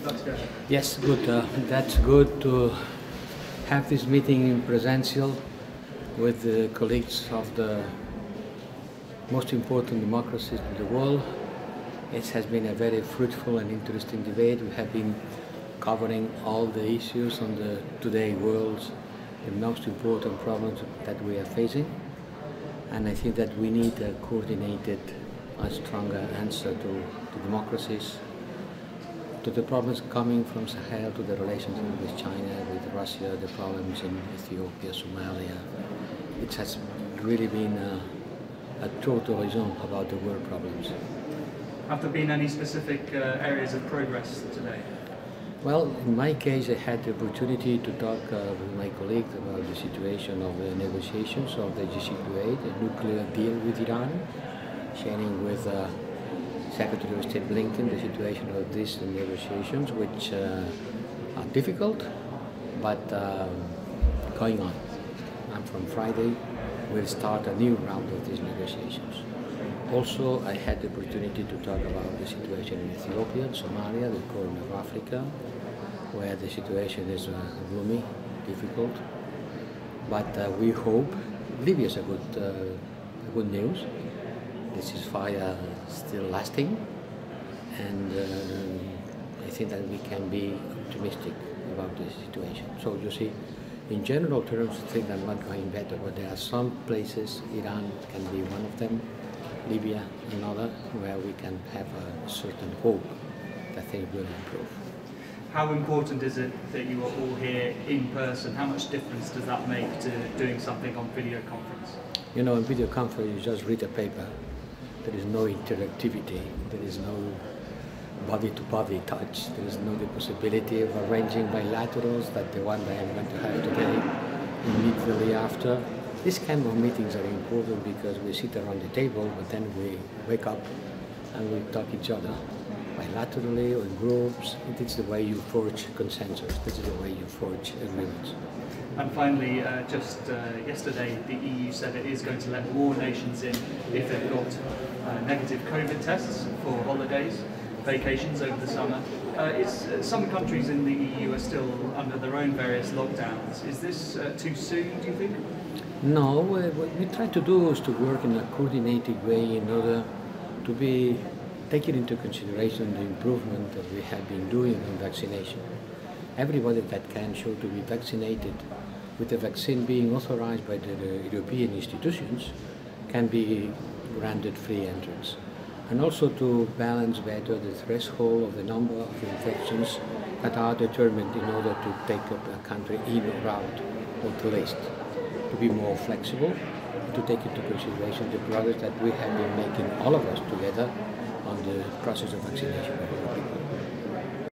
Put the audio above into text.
That's good. Yes, good. That's good to have this meeting in presential with the colleagues of the most important democracies in the world. It has been a very fruitful and interesting debate. We have been covering all the issues on the today world's the most important problems that we are facing. And I think that we need a coordinated, a stronger answer to democracies, to the problems coming from Sahel, to the relations with China, with Russia, the problems in Ethiopia, Somalia. It has really been a total horizon about the world problems. Have there been any specific areas of progress today? Well, in my case, I had the opportunity to talk with my colleagues about the situation of the negotiations of the JCPOA, the nuclear deal with Iran, sharing with Secretary of State Blinken the situation of these negotiations, which are difficult, but going on. And from Friday, we'll start a new round of these negotiations. Also, I had the opportunity to talk about the situation in Ethiopia and Somalia, the Horn of Africa, where the situation is gloomy, difficult. But we hope Libya is a good news. The ceasefire is still lasting, and I think that we can be optimistic about the situation. So you see, in general terms, things are not going better, but there are some places, Iran can be one of them, Libya another, where we can have a certain hope that things will improve. How important is it that you are all here in person? How much difference does that make to doing something on video conference? You know, in video conference, you just read a paper. There is no interactivity. There is no body-to-body touch. There is no the possibility of arranging bilaterals that the one that I'm going to have today immediately after. These kind of meetings are important because we sit around the table, but then we wake up and we talk each other bilaterally or in groups. It's the way you forge consensus. This is the way you forge agreements. And finally, just yesterday, the EU said it is going to let more nations in if they've got negative COVID tests for holidays, vacations over the summer. Some countries in the EU are still under their own various lockdowns. Is this too soon, do you think? No, what we try to do is to work in a coordinated way in order to be taking into consideration the improvement that we have been doing in vaccination. Everybody that can show to be vaccinated with the vaccine being authorized by the European institutions can be granted free entrance. And also to balance better the threshold of the number of infections that are determined in order to take up a country in or out of the list. To be more flexible, to take into consideration the progress that we have been making, all of us together, on the process of vaccination of our people.